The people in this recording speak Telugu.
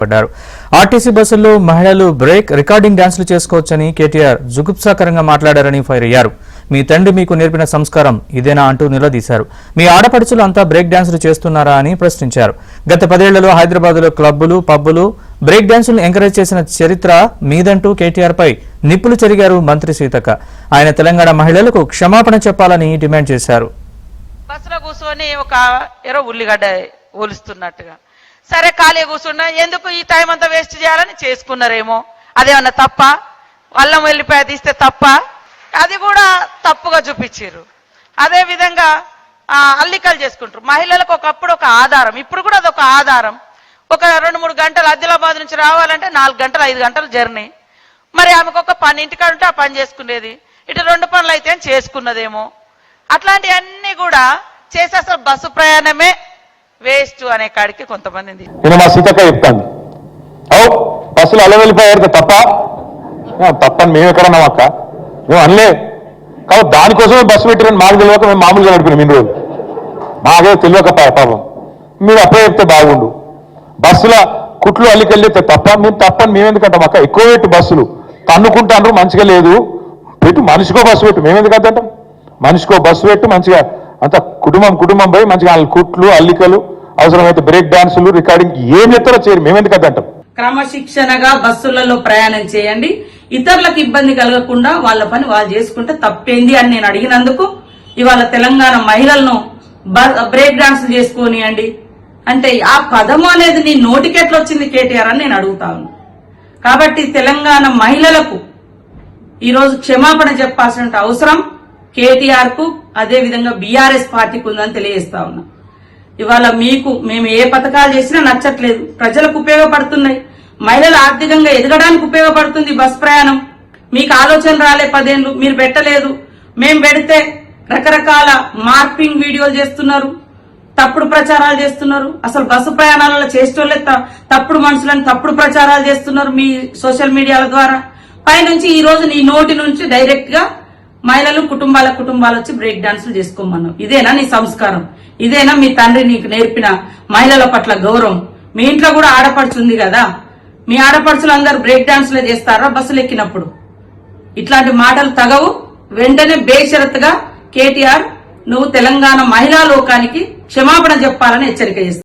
పడ్డారు. ఆర్టీసీ బస్సుల్లో మహిళలు బ్రేక్ రికార్డింగ్ డాన్సులు చేసుకోవచ్చని కేటీఆర్ జుగుప్సాకరంగా మాట్లాడారని ఫైర్ అయ్యారు. మీ తండ్రి మీకు నేర్పిన సంస్కారం ఇదేనా అంటూ నిలదీశారు. మీ ఆడపడుచులు అంతా బ్రేక్ డాన్సులు చేస్తున్నారా అని ప్రశ్నించారు. గత 10 ఏళ్లలో హైదరాబాద్లో క్లబ్బులు, పబ్బులు బ్రేక్ డాన్సులను ఎంకరేజ్ చేసిన చరిత్ర మీదంటూ కేటీఆర్ పై నిప్పులు చెరిగారు మంత్రి సీతక్క. ఆయన తెలంగాణ మహిళలకు క్షమాపణ చెప్పాలని డిమాండ్ చేశారు. బస్సులో కూర్చొని ఒక ఉల్లిగడ్డ ఊలుస్తున్నట్టుగా సరే ఖాళీ కూర్చున్నా ఎందుకు ఈ టైం అంతా వేస్ట్ చేయాలని చేసుకున్నారేమో. అదేమన్నా తప్ప? అల్లం వెల్లిపాయ తీస్తే తప్ప? అది కూడా తప్పుగా చూపించారు. అదే విధంగా అల్లికలు చేసుకుంటారు. మహిళలకు ఒకప్పుడు ఒక ఆధారం, ఇప్పుడు కూడా అదొక ఆధారం. ఒక 2-3 గంటలు ఆదిలాబాద్ నుంచి రావాలంటే 4 గంటలు 5 గంటల జర్నీ. మరి ఆమెకు ఒక పని ఇంటికాడ ఉంటే ఆ పని చేసుకునేది, ఇటు 2 పనులు అయితే చేసుకున్నదేమో. అట్లాంటివన్నీ కూడా చేసి అసలు బస్సు ప్రయాణమే వేస్ట్ అనే కాడికి కొంతమంది నేను మా సీతక్క చెప్తాను, బస్సులు అలా వెళ్ళిపోయారు తప్పని మేము ఎక్కడన్నాం అక్క, మేము అనలే. కాబట్టి దానికోసమే బస్సు పెట్టిరని మాకు తెలియక మేము మామూలుగా నడిపినాం. ఇన్ని రోజులు మాకే తెలియక పాపం మీరు అప్పుడే చెప్తే బాగుండు. బస్సుల కుట్లు అల్లికెళ్ళితే తప్పని మేము ఎందుకంటాం అక్క. ఎక్కువ పెట్టు బస్సులు తన్నుకుంటాను, మంచిగా లేదు పెట్టు, మనిషికో బస్సు పెట్టు. మేమెందుకు అంటాం? మనిషికో బస్సు పెట్టు, మంచిగా అంత కుటుంబం పోయి మంచిగా కుట్లు అల్లికలు అవసరమైతే బ్రేక్ డాన్సులు రికార్డింగ్ ఏం చెప్తారో చేయరు. మేమెందుకు అంటాం? క్రమశిక్షణగా బస్సులలో ప్రయాణం చేయండి, ఇతరులకు ఇబ్బంది కలగకుండా వాళ్ళ పని వాళ్ళు చేసుకుంటే తప్పేంది అని నేను అడిగినందుకు ఇవాళ తెలంగాణ మహిళలను బ్రేక్ డాన్స్ చేసుకోనియండి అంటే ఆ పదము అనేది నీ నోటికెట్లా వచ్చింది కేటీఆర్ అని నేను అడుగుతాను. కాబట్టి తెలంగాణ మహిళలకు ఈరోజు క్షమాపణ చెప్పాల్సిన అవసరం కేటీఆర్ కు అదే విధంగా బీఆర్ఎస్ పార్టీకి ఉందని తెలియజేస్తా ఉన్నా. ఇవాళ మేము ఏ పథకాలు చేసినా నచ్చట్లేదు, ప్రజలకు ఉపయోగపడుతున్నాయి, మహిళలు ఆర్థికంగా ఎదగడానికి ఉపయోగపడుతుంది బస్ ప్రయాణం. మీకు ఆలోచన రాలే 10 ఏళ్లు, మీరు పెట్టలేదు. మేము పెడితే రకరకాల మార్పింగ్ వీడియోలు చేస్తున్నారు, తప్పుడు ప్రచారాలు చేస్తున్నారు. అసలు బస్సు ప్రయాణాలలో చేసేటోళ్ళే తప్పుడు మనుషులను తప్పుడు ప్రచారాలు చేస్తున్నారు మీ సోషల్ మీడియాల ద్వారా. పైనుంచి ఈ రోజు నీ నోటి నుంచి డైరెక్ట్ గా మహిళలు కుటుంబాలు వచ్చి బ్రేక్ డాన్సులు చేసుకోమన్నావు. ఇదేనా నీ సంస్కారం? ఇదేనా మీ తండ్రి నీకు నేర్పిన మహిళల పట్ల గౌరవం? మీ ఇంట్లో కూడా ఆడపడుచుంది కదా, మీ ఆడపడుచులు అందరూ బ్రేక్ డాన్సులే చేస్తారా బస్సులు ఎక్కినప్పుడు? ఇట్లాంటి మాటలు తగవు. వెంటనే బేషరతుగా కేటీఆర్ నువ్వు తెలంగాణ మహిళా లోకానికి క్షమాపణ చెప్పాలని హెచ్చరిక చేస్తావు.